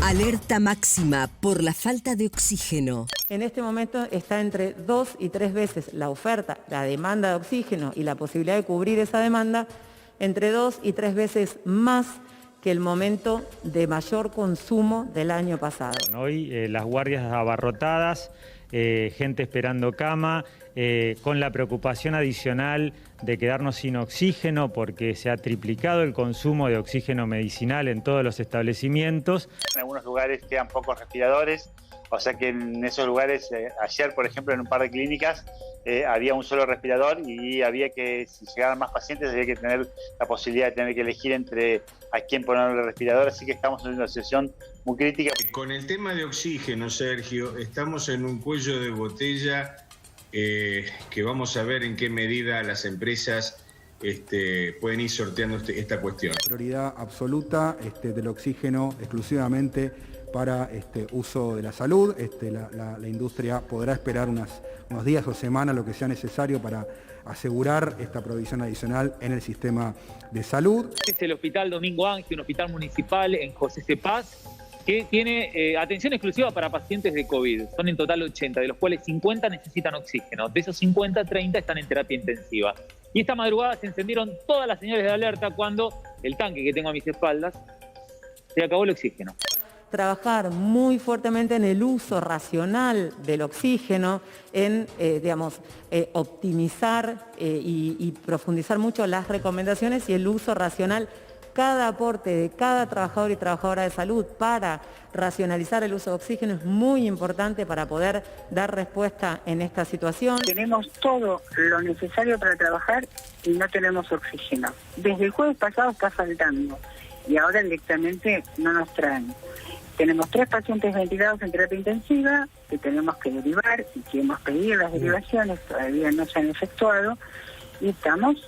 Alerta máxima por la falta de oxígeno. En este momento está entre 2 y 3 veces la oferta, la demanda de oxígeno y la posibilidad de cubrir esa demanda, entre 2 y 3 veces más que el momento de mayor consumo del año pasado. Hoy las guardias abarrotadas, gente esperando cama, con la preocupación adicional de quedarnos sin oxígeno porque se ha triplicado el consumo de oxígeno medicinal en todos los establecimientos. En algunos lugares quedan pocos respiradores, o sea que en esos lugares, ayer por ejemplo en un par de clínicas, había un solo respirador y había que, si llegaban más pacientes, había que tener la posibilidad de tener que elegir entre a quién ponerle el respirador, así que estamos en una situación muy crítica. Con el tema de oxígeno, Sergio, estamos en un cuello de botella que vamos a ver en qué medida las empresas pueden ir sorteando esta cuestión. Prioridad absoluta del oxígeno exclusivamente para uso de la salud. La industria podrá esperar unos días o semanas, lo que sea necesario para asegurar esta provisión adicional en el sistema de salud. Es el Hospital Domingo Ángel, un hospital municipal en José C. Paz, que tiene atención exclusiva para pacientes de COVID. Son en total 80, de los cuales 50 necesitan oxígeno. De esos 50, 30 están en terapia intensiva. Y esta madrugada se encendieron todas las señales de alerta cuando el tanque que tengo a mis espaldas se acabó el oxígeno. Trabajar muy fuertemente en el uso racional del oxígeno, en optimizar y profundizar mucho las recomendaciones y el uso racional. Cada aporte de cada trabajador y trabajadora de salud para racionalizar el uso de oxígeno es muy importante para poder dar respuesta en esta situación. Tenemos todo lo necesario para trabajar y no tenemos oxígeno. Desde el jueves pasado está faltando y ahora directamente no nos traen. Tenemos 3 pacientes ventilados en terapia intensiva que tenemos que derivar y que hemos pedido las derivaciones, todavía no se han efectuado y estamos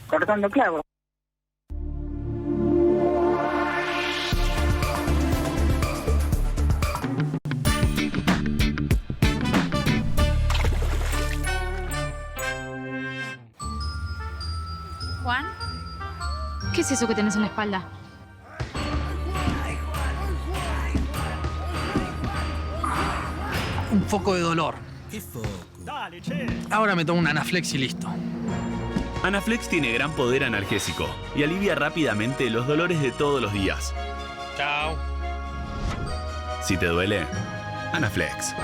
cortando clavos. Juan, ¿qué es eso que tenés en la espalda? Un foco de dolor. ¿Qué foco? Dale, che. Ahora me tomo un Anaflex y listo. Anaflex tiene gran poder analgésico y alivia rápidamente los dolores de todos los días. Chao. Si te duele, Anaflex.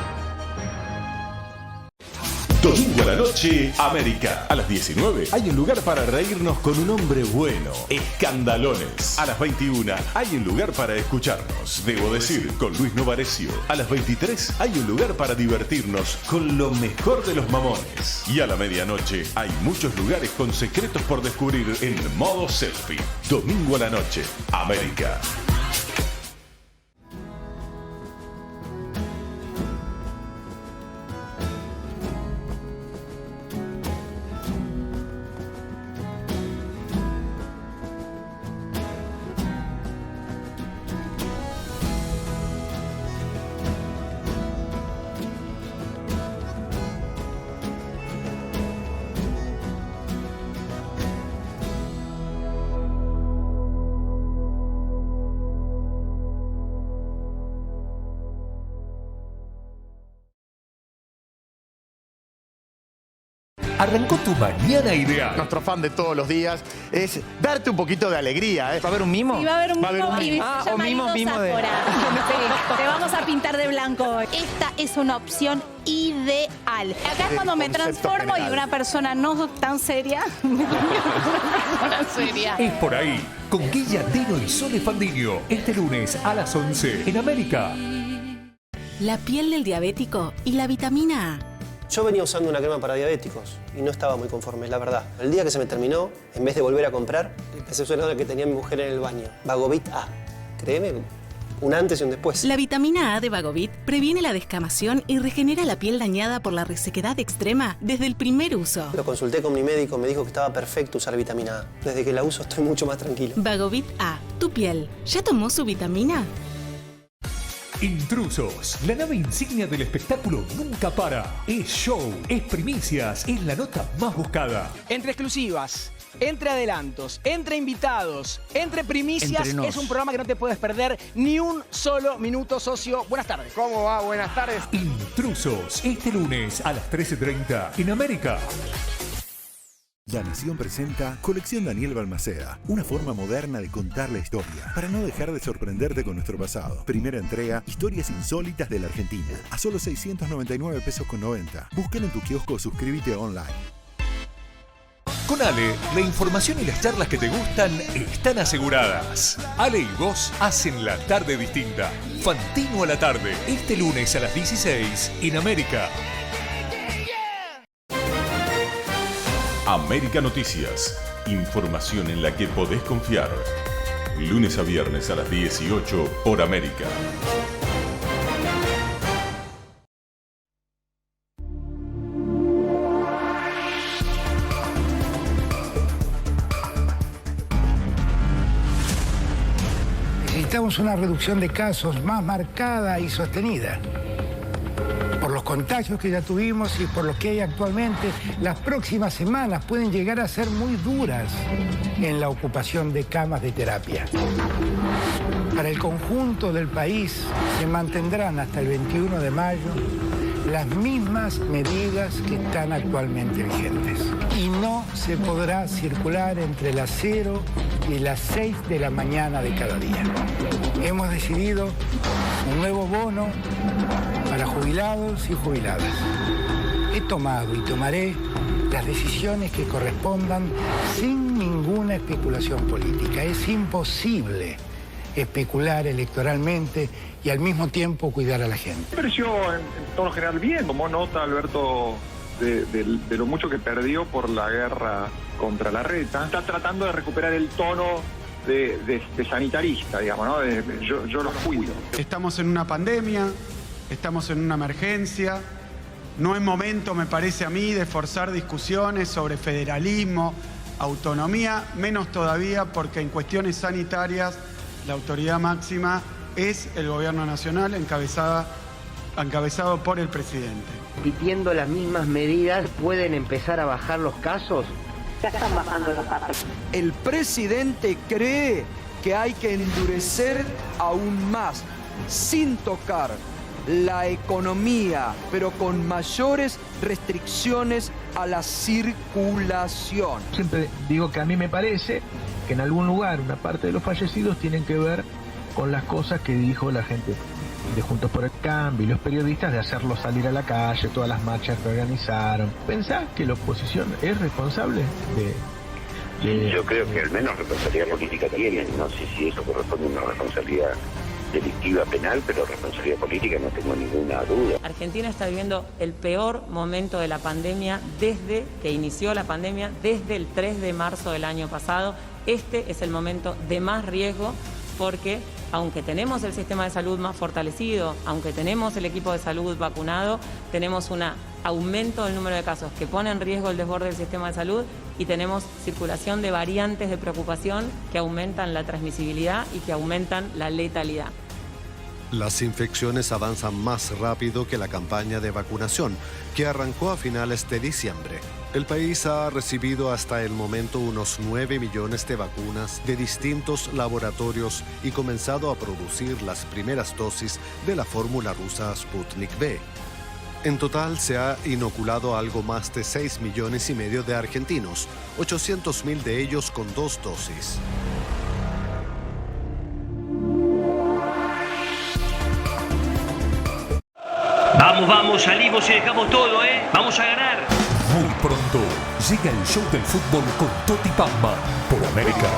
Domingo a la noche, América. A las 19 hay un lugar para reírnos con un hombre bueno. Escandalones. A las 21 hay un lugar para escucharnos. Debo decir, con Luis Novarecio. A las 23 hay un lugar para divertirnos con lo mejor de los mamones. Y a la medianoche hay muchos lugares con secretos por descubrir en modo selfie. Domingo a la noche, América. Arrancó tu mañana ideal. Nuestro fan de todos los días es darte un poquito de alegría. ¿Va a haber un mimo? Sí, va a haber un mimo y se llama Lido Sáfora. Sí, te vamos a pintar de blanco. Esta es una opción ideal. Acá es cuando me transformo y una persona no tan seria. Una persona seria. Es por ahí, con Guilla Teno y Sole Fandiño. Este lunes a las 11 en América. La piel del diabético y la vitamina A. Yo venía usando una crema para diabéticos y no estaba muy conforme, la verdad. El día que se me terminó, en vez de volver a comprar, empecé a usar la que tenía mi mujer en el baño. Vagovit A. Créeme, un antes y un después. La vitamina A de Vagovit previene la descamación y regenera la piel dañada por la resequedad extrema desde el primer uso. Lo consulté con mi médico, me dijo que estaba perfecto usar vitamina A. Desde que la uso estoy mucho más tranquilo. Vagovit A. Tu piel. ¿Ya tomó su vitamina? Intrusos, la nave insignia del espectáculo nunca para. Es show, es primicias, es la nota más buscada. Entre exclusivas, entre adelantos, entre invitados, entre primicias, es un programa que no te puedes perder ni un solo minuto, socio. Buenas tardes. ¿Cómo va? Buenas tardes. Intrusos, este lunes a las 13:30 en América. La Nación presenta Colección Daniel Balmaceda, una forma moderna de contar la historia, para no dejar de sorprenderte con nuestro pasado. Primera entrega, historias insólitas de la Argentina, a solo 699 pesos con 90. Búscala en tu kiosco o suscríbete online. Con Ale, la información y las charlas que te gustan están aseguradas. Ale y vos hacen la tarde distinta. Fantino a la tarde, este lunes a las 16 en América. América Noticias. Información en la que podés confiar. Lunes a viernes a las 18 por América. Necesitamos una reducción de casos más marcada y sostenida. Por los contagios que ya tuvimos y por los que hay actualmente, las próximas semanas pueden llegar a ser muy duras en la ocupación de camas de terapia. Para el conjunto del país se mantendrán hasta el 21 de mayo las mismas medidas que están actualmente vigentes. Y no se podrá circular entre las 0 y las 6 de la mañana de cada día. Hemos decidido un nuevo bono para jubilados y jubiladas. He tomado y tomaré las decisiones que correspondan sin ninguna especulación política. Es imposible especular electoralmente y al mismo tiempo cuidar a la gente. Me pareció en tono general bien. Tomó nota Alberto de lo mucho que perdió por la guerra contra la reta. Está tratando de recuperar el tono de sanitarista, digamos, ¿no? Yo los cuido. Estamos en una pandemia, estamos en una emergencia. No es momento, me parece a mí, de forzar discusiones sobre federalismo, autonomía, menos todavía porque en cuestiones sanitarias la autoridad máxima es el gobierno nacional encabezado por el presidente. Repitiendo las mismas medidas, ¿pueden empezar a bajar los casos? Ya están bajando los casos. El presidente cree que hay que endurecer aún más, sin tocar la economía, pero con mayores restricciones a la circulación. Siempre digo que a mí me parece que en algún lugar una parte de los fallecidos tienen que ver con las cosas que dijo la gente de Juntos por el Cambio y los periodistas de hacerlos salir a la calle, todas las marchas que organizaron. ¿Pensás que la oposición es responsable de... Yo creo que al menos responsabilidad política tienen. No sé si eso corresponde a una responsabilidad delictiva penal, pero responsabilidad política no tengo ninguna duda. Argentina está viviendo el peor momento de la pandemia desde que inició la pandemia, desde el 3 de marzo del año pasado. Este es el momento de más riesgo porque aunque tenemos el sistema de salud más fortalecido, aunque tenemos el equipo de salud vacunado, tenemos un aumento del número de casos que pone en riesgo el desborde del sistema de salud y tenemos circulación de variantes de preocupación que aumentan la transmisibilidad y que aumentan la letalidad. Las infecciones avanzan más rápido que la campaña de vacunación, que arrancó a finales de diciembre. El país ha recibido hasta el momento unos 9 millones de vacunas de distintos laboratorios y comenzado a producir las primeras dosis de la fórmula rusa Sputnik V. En total se ha inoculado algo más de 6,5 millones de argentinos, 800.000 de ellos con 2 dosis. Vamos, salimos y dejamos todo, ¿eh? Vamos a ganar. Muy pronto llega el show del fútbol con Toti Pazman por América.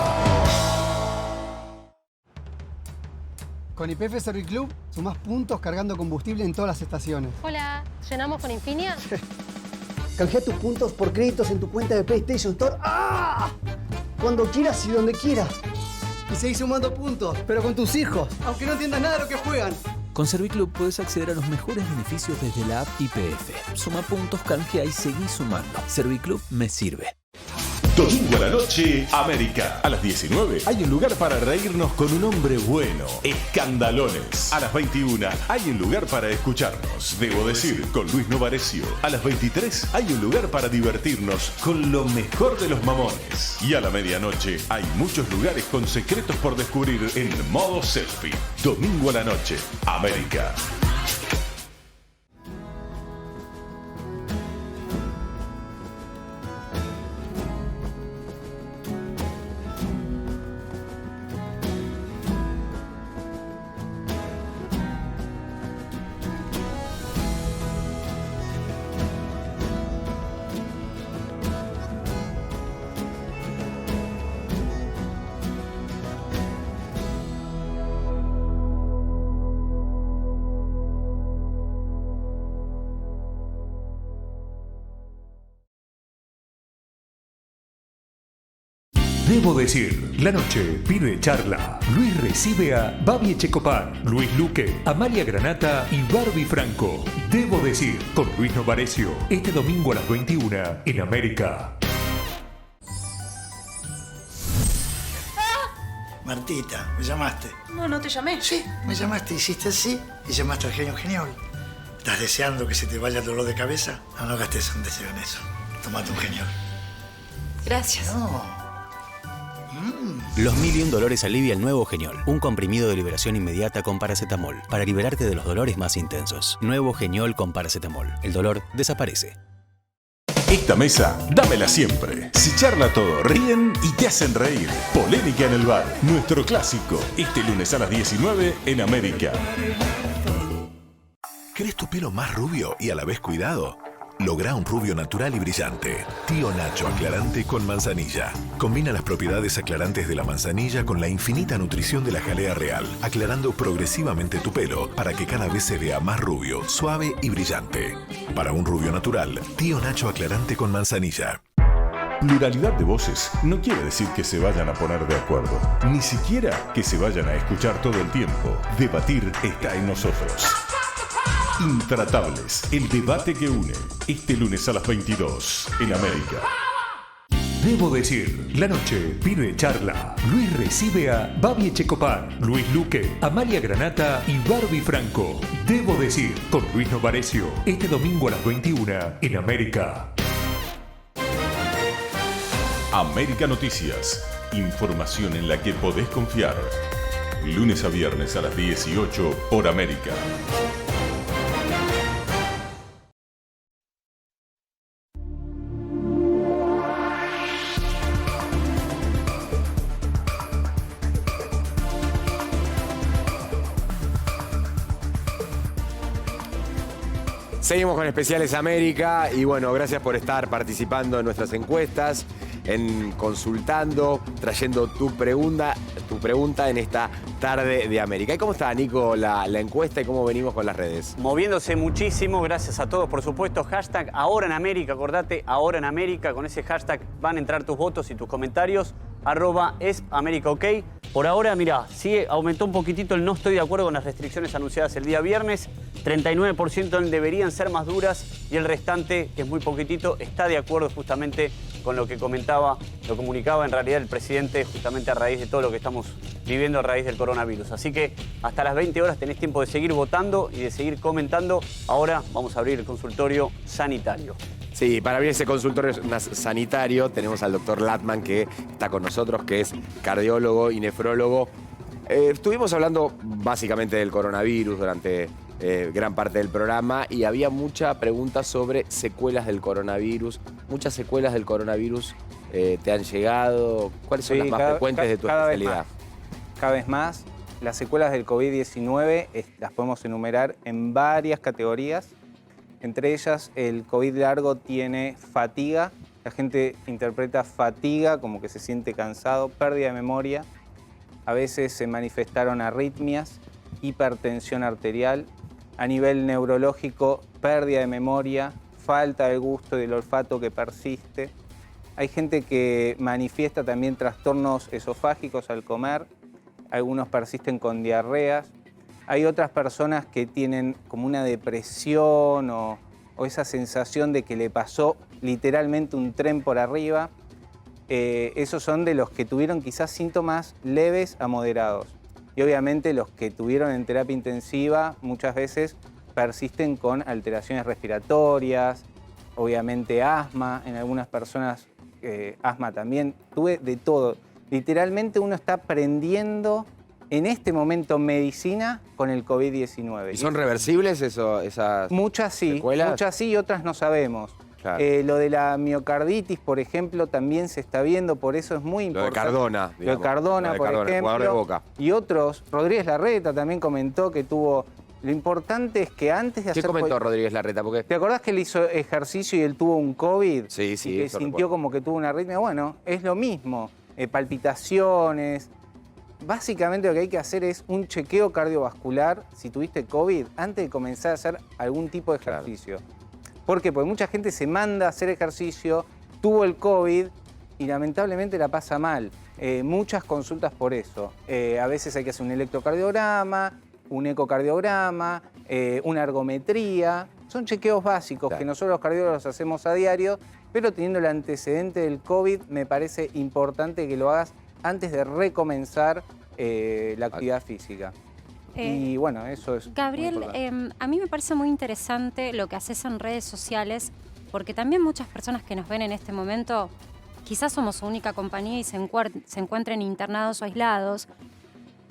Con YPF Serviclub sumás puntos cargando combustible en todas las estaciones. Hola, ¿llenamos con Infinia? Canjea tus puntos por créditos en tu cuenta de PlayStation Store. ¡Ah! Cuando quieras y donde quieras. Y seguís sumando puntos, pero con tus hijos, aunque no entiendas nada de lo que juegan. Con Serviclub puedes acceder a los mejores beneficios desde la app YPF. Suma puntos, canjea y seguí sumando. Serviclub me sirve. Domingo a la noche, América. A las 19 hay un lugar para reírnos con un hombre bueno. Escandalones. A las 21 hay un lugar para escucharnos. Debo decir, con Luis Novarecio. A las 23 hay un lugar para divertirnos con lo mejor de los mamones. Y a la medianoche hay muchos lugares con secretos por descubrir en modo selfie. Domingo a la noche, América. Debo decir, la noche pide charla. Luis recibe a Babi Echecopar, Luis Luque, Amalia Granata y Barbie Franco. Debo decir, con Luis Novarecio, este domingo a las 21 en América. Martita, ¿me llamaste? No, no te llamé. Sí, me llamaste, hiciste así y llamaste al genio genial. ¿Estás deseando que se te vaya el dolor de cabeza? No gastes un deseo en eso. Tomate un genial. Gracias. No. Los 1001 dolores alivia el nuevo Geniol, un comprimido de liberación inmediata con paracetamol, para liberarte de los dolores más intensos. Nuevo Geniol con paracetamol. El dolor desaparece. Esta mesa, dámela siempre. Si charla todo, ríen y te hacen reír. Polémica en el bar, nuestro clásico. Este lunes a las 19 en América. ¿Querés tu pelo más rubio y a la vez cuidado? Logra un rubio natural y brillante. Tío Nacho aclarante con manzanilla. Combina las propiedades aclarantes de la manzanilla con la infinita nutrición de la jalea real, aclarando progresivamente tu pelo para que cada vez se vea más rubio, suave y brillante. Para un rubio natural, Tío Nacho aclarante con manzanilla. Pluralidad de voces no quiere decir que se vayan a poner de acuerdo, ni siquiera que se vayan a escuchar todo el tiempo. Debatir está en nosotros. Intratables, el debate que une. Este lunes a las 22 en América. Debo decir, la noche pide charla. Luis recibe a Babi Echecopar, Luis Luque, Amalia Granata y Barbie Franco. Debo decir, con Luis Novarecio, este domingo a las 21 en América. América Noticias, información en la que podés confiar. Lunes a viernes a las 18 por América. Seguimos con Especiales América y bueno, gracias por estar participando en nuestras encuestas, en consultando, trayendo tu pregunta en esta tarde de América. ¿Y cómo está, Nico, la encuesta y cómo venimos con las redes? Moviéndose muchísimo, gracias a todos, por supuesto. Hashtag Ahora en América, acordate, Ahora en América. Con ese hashtag van a entrar tus votos y tus comentarios. @ESAmericaOK. Por ahora, mira, sí aumentó un poquitito el no estoy de acuerdo con las restricciones anunciadas el día viernes. 39% deberían ser más duras y el restante, que es muy poquitito, está de acuerdo justamente con lo que comunicaba en realidad el presidente justamente a raíz de todo lo que estamos viviendo a raíz del coronavirus. Así que hasta las 20 horas tenés tiempo de seguir votando y de seguir comentando. Ahora vamos a abrir el consultorio sanitario. Sí, para abrir ese consultorio sanitario tenemos al doctor Latman, que está con nosotros, que es cardiólogo y nefrólogo. Estuvimos hablando básicamente del coronavirus durante gran parte del programa y había mucha pregunta sobre secuelas del coronavirus. Muchas secuelas del coronavirus te han llegado. ¿Cuáles son las más frecuentes de tu especialidad? Cada vez más. Las secuelas del COVID-19 las podemos enumerar en varias categorías. Entre ellas, el COVID largo tiene fatiga. La gente interpreta fatiga como que se siente cansado, pérdida de memoria. A veces se manifestaron arritmias, hipertensión arterial. A nivel neurológico, pérdida de memoria, falta del gusto y del olfato que persiste. Hay gente que manifiesta también trastornos esofágicos al comer. Algunos persisten con diarreas. Hay otras personas que tienen como una depresión o esa sensación de que le pasó literalmente un tren por arriba. esos son de los que tuvieron quizás síntomas leves a moderados. Y obviamente los que tuvieron en terapia intensiva muchas veces persisten con alteraciones respiratorias, obviamente asma, en algunas personas asma también. Tuve de todo. Literalmente uno está aprendiendo en este momento medicina con el COVID-19. ¿Y son reversibles esas muchas sí, secuelas? Muchas sí y otras no sabemos. Claro. Lo de la miocarditis, por ejemplo, también se está viendo, por eso es muy importante. Lo de Cardona, Lo de Cardona, por ejemplo. Jugador de Boca. Y otros, Rodríguez Larreta también comentó que tuvo... Lo importante es que antes de hacer... ¿Qué comentó Rodríguez Larreta? Porque... ¿Te acordás que él hizo ejercicio y él tuvo un COVID? Sí, sí. Y que sintió como que tuvo una arritmia. Bueno, es lo mismo. Palpitaciones. Básicamente lo que hay que hacer es un chequeo cardiovascular si tuviste COVID antes de comenzar a hacer algún tipo de ejercicio. ¿Por qué? Porque mucha gente se manda a hacer ejercicio, tuvo el COVID y lamentablemente la pasa mal. Muchas consultas por eso. A veces hay que hacer un electrocardiograma, un ecocardiograma, una ergometría. Son chequeos básicos que nosotros los cardiólogos hacemos a diario, pero teniendo el antecedente del COVID me parece importante que lo hagas antes de recomenzar la actividad física. Y bueno, eso es... Gabriel, a mí me parece muy interesante lo que haces en redes sociales, porque también muchas personas que nos ven en este momento, quizás somos su única compañía y se encuentren internados o aislados,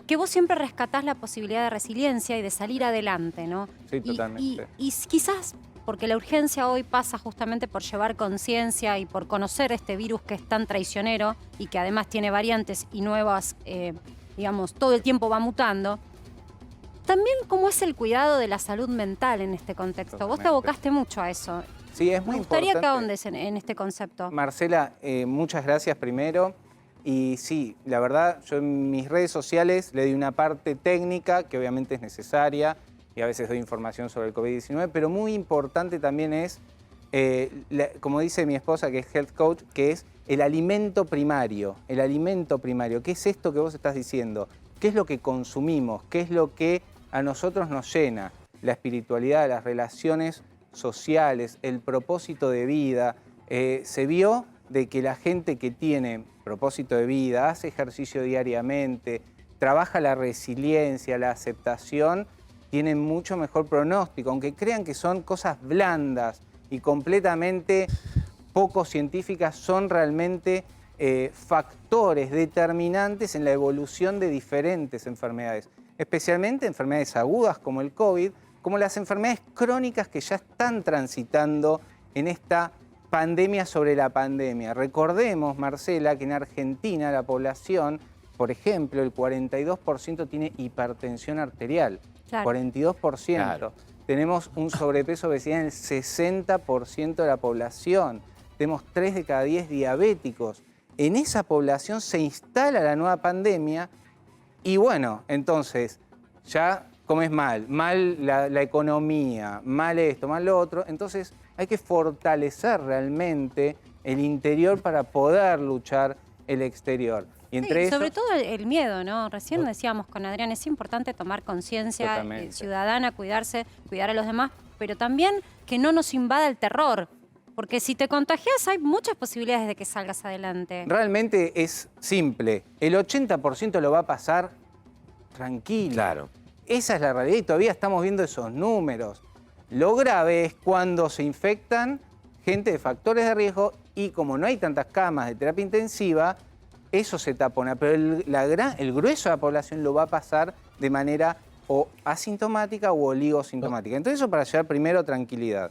que vos siempre rescatás la posibilidad de resiliencia y de salir adelante, ¿no? Sí, totalmente. Y quizás porque la urgencia hoy pasa justamente por llevar conciencia y por conocer este virus que es tan traicionero y que además tiene variantes y nuevas, digamos, todo el tiempo va mutando. También cómo es el cuidado de la salud mental en este contexto. Totalmente. Vos te abocaste mucho a eso. Sí, es muy Me gustaría importante. que ahondes en este concepto. Marcela, muchas gracias primero. Y sí, la verdad, yo en mis redes sociales le doy una parte técnica que obviamente es necesaria y a veces doy información sobre el COVID-19, pero muy importante también es, como dice mi esposa que es health coach, que es el alimento primario. El alimento primario. ¿Qué es esto que vos estás diciendo? ¿Qué es lo que consumimos? ¿Qué es lo que a nosotros nos llena? La espiritualidad, las relaciones sociales, el propósito de vida. Se vio de que la gente que tiene propósito de vida, hace ejercicio diariamente, trabaja la resiliencia, la aceptación, tienen mucho mejor pronóstico, aunque crean que son cosas blandas y completamente poco científicas, son realmente factores determinantes en la evolución de diferentes enfermedades, especialmente enfermedades agudas como el COVID, como las enfermedades crónicas que ya están transitando en esta pandemia sobre la pandemia. Recordemos, Marcela, que en Argentina la población, por ejemplo, el 42% tiene hipertensión arterial. Claro. 42%. Claro. Tenemos un sobrepeso obesidad en el 60% de la población. Tenemos 3 de cada 10 diabéticos. En esa población se instala la nueva pandemia y bueno, entonces ya comes mal la economía, mal esto, mal lo otro. Entonces hay que fortalecer realmente el interior para poder luchar el exterior. Y entre sobre todo el miedo, ¿no? Recién decíamos con Adrián, es importante tomar conciencia ciudadana, cuidarse, cuidar a los demás, pero también que no nos invada el terror. Porque si te contagias hay muchas posibilidades de que salgas adelante. Realmente es simple. El 80% lo va a pasar tranquilo. Claro. Esa es la realidad y todavía estamos viendo esos números. Lo grave es cuando se infectan gente de factores de riesgo y como no hay tantas camas de terapia intensiva, eso se tapona. Pero el grueso de la población lo va a pasar de manera o asintomática o oligosintomática. Entonces eso para llevar primero tranquilidad.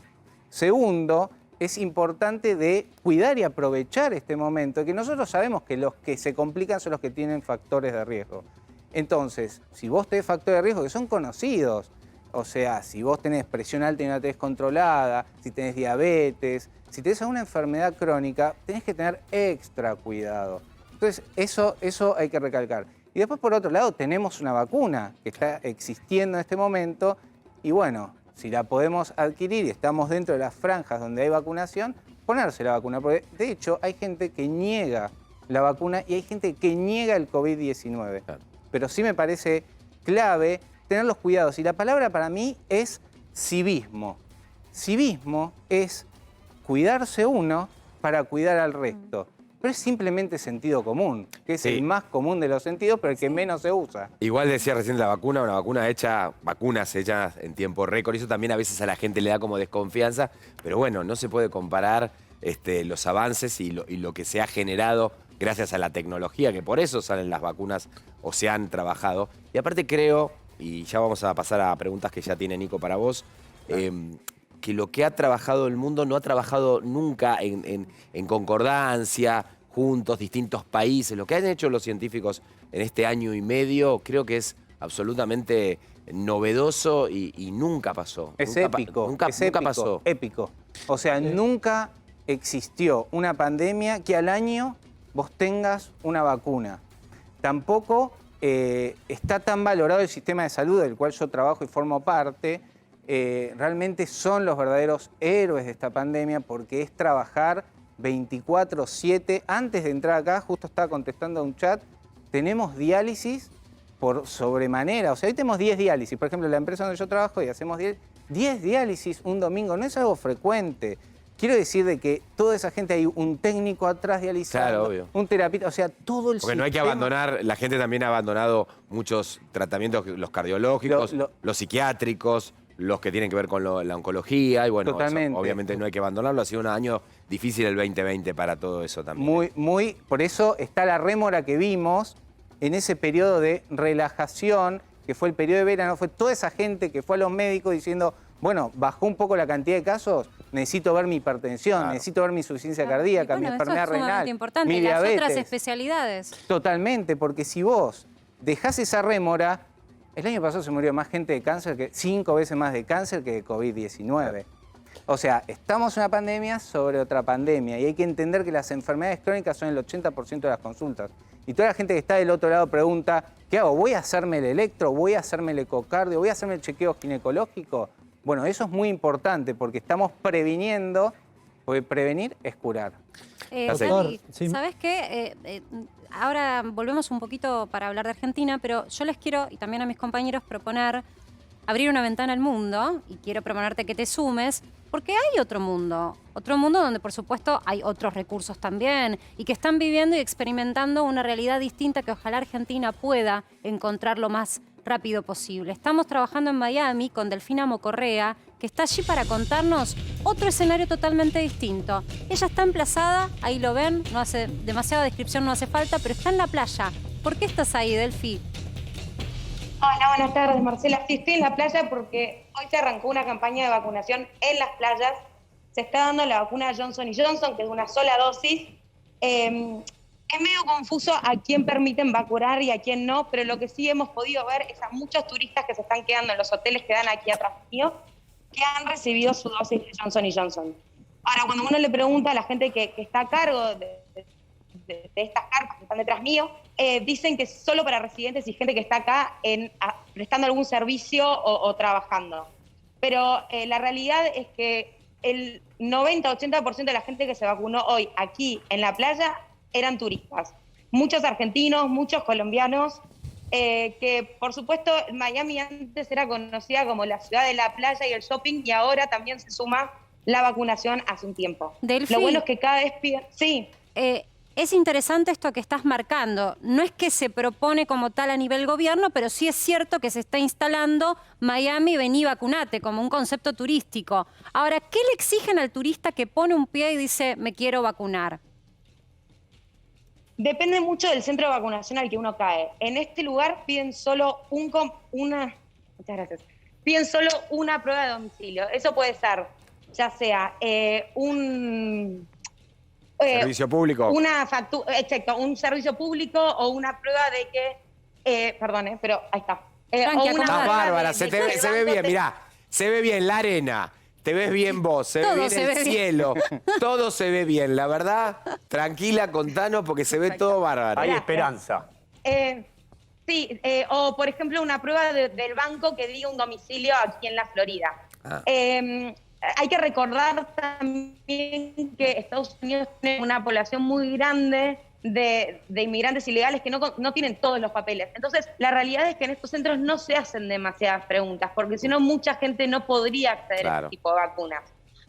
Segundo, es importante de cuidar y aprovechar este momento, que nosotros sabemos que los que se complican son los que tienen factores de riesgo. Entonces, si vos tenés factores de riesgo que son conocidos, o sea, si vos tenés presión alta y no la tenés controlada, si tenés diabetes, si tenés alguna enfermedad crónica, tenés que tener extra cuidado. Entonces, eso hay que recalcar. Y después, por otro lado, tenemos una vacuna que está existiendo en este momento y bueno, si la podemos adquirir y estamos dentro de las franjas donde hay vacunación, ponerse la vacuna. Porque de hecho hay gente que niega la vacuna y hay gente que niega el COVID-19. Claro. Pero sí me parece clave tener los cuidados. Y la palabra para mí es civismo. Civismo es cuidarse uno para cuidar al resto. pero es simplemente sentido común, que es Sí. el más común de los sentidos, pero el que menos se usa. Igual decía recién la vacuna, vacunas hechas en tiempo récord, eso también a veces a la gente le da como desconfianza, pero bueno, no se puede comparar los avances y lo que se ha generado gracias a la tecnología, que por eso salen las vacunas o se han trabajado. Y aparte creo, y ya vamos a pasar a preguntas que ya tiene Nico para vos, que lo que ha trabajado el mundo no ha trabajado nunca en concordancia, juntos, distintos países. Lo que han hecho los científicos en este año y medio creo que es absolutamente novedoso y nunca pasó. Es nunca, épico, nunca pasó. Épico. O sea, nunca existió una pandemia que al año vos tengas una vacuna. Tampoco está tan valorado el sistema de salud del cual yo trabajo y formo parte. Realmente son los verdaderos héroes de esta pandemia porque es trabajar 24/7. Antes de entrar acá, justo estaba contestando a un chat, tenemos diálisis por sobremanera. O sea, hoy tenemos 10 diálisis. Por ejemplo, la empresa donde yo trabajo y hacemos 10 diálisis un domingo. No es algo frecuente. Quiero decir de que toda esa gente, hay un técnico atrás dializando, Claro, obvio. un terapeuta, o sea, todo el Porque no hay que sistema- abandonar, la gente también ha abandonado muchos tratamientos, los cardiológicos, los psiquiátricos, los que tienen que ver con la oncología, y bueno, Totalmente. eso obviamente no hay que abandonarlo. Ha sido un año difícil el 2020 para todo eso también. Por eso está la rémora que vimos en ese periodo de relajación, que fue el periodo de verano, fue toda esa gente que fue a los médicos diciendo, bueno, bajó un poco la cantidad de casos, necesito ver mi hipertensión, necesito ver mi insuficiencia cardíaca, mi Bueno, eso enfermedad es sumamente renal, importante. mi Y las diabetes. otras especialidades. Totalmente, porque si vos dejás esa rémora, el año pasado se murió más gente de cáncer, 5 veces más de cáncer que de COVID-19. O sea, estamos en una pandemia sobre otra pandemia y hay que entender que las enfermedades crónicas son el 80% de las consultas. Y toda la gente que está del otro lado pregunta, ¿qué hago? ¿Voy a hacerme el electro? ¿Voy a hacerme el ecocardio? ¿Voy a hacerme el chequeo ginecológico? Bueno, eso es muy importante porque estamos previniendo, porque prevenir es curar. Gaby, ¿sabes qué? Ahora volvemos un poquito para hablar de Argentina, pero yo les quiero, y también a mis compañeros, proponer abrir una ventana al mundo, y quiero proponerte que te sumes, porque hay otro mundo donde por supuesto hay otros recursos también, y que están viviendo y experimentando una realidad distinta que ojalá Argentina pueda encontrar lo más rápido posible. Estamos trabajando en Miami con Delfina Mocorrea, que está allí para contarnos otro escenario totalmente distinto. Ella está emplazada, ahí lo ven, no hace demasiada descripción, no hace falta, pero está en la playa. ¿Por qué estás ahí, Delfi? Hola, buenas tardes, Marcela. Sí, estoy en la playa porque hoy se arrancó una campaña de vacunación en las playas. Se está dando la vacuna Johnson & Johnson, que es una sola dosis. Es medio confuso a quién permiten vacunar y a quién no, pero lo que sí hemos podido ver es a muchos turistas que se están quedando en los hoteles que dan aquí atrás mío, que han recibido su dosis de Johnson & Johnson. Ahora, cuando uno le pregunta a la gente que está a cargo de estas carpas que están detrás mío, dicen que es solo para residentes y gente que está acá prestando algún servicio o trabajando. Pero la realidad es que el 90-80% de la gente que se vacunó hoy aquí en la playa eran turistas. Muchos argentinos, muchos colombianos, que por supuesto Miami antes era conocida como la ciudad de la playa y el shopping, y ahora también se suma la vacunación hace un tiempo. Delfi, lo bueno es que cada vez piden... Sí. Es interesante esto que estás marcando. No es que se propone como tal a nivel gobierno, pero sí es cierto que se está instalando Miami, vení, vacunate, como un concepto turístico. Ahora, ¿qué le exigen al turista que pone un pie y dice, me quiero vacunar? Depende mucho del centro de vacunación al que uno cae. En este lugar piden solo muchas gracias. Piden solo una prueba de domicilio. Eso puede ser, ya sea un Servicio público. Una factura, exacto, un servicio público o una prueba de que, pero ahí está. Estás bárbara, se ve bien, mirá, se ve bien la arena, te ves bien vos, se ve bien el cielo, todo se ve bien, la verdad, tranquila, contanos porque se ve todo bárbaro. Hay esperanza. Sí, o por ejemplo una prueba del banco que diga un domicilio aquí en la Florida. Hay que recordar también que Estados Unidos tiene una población muy grande de inmigrantes ilegales que no tienen todos los papeles. Entonces, la realidad es que en estos centros no se hacen demasiadas preguntas, porque si no, mucha gente no podría acceder a este tipo de vacunas.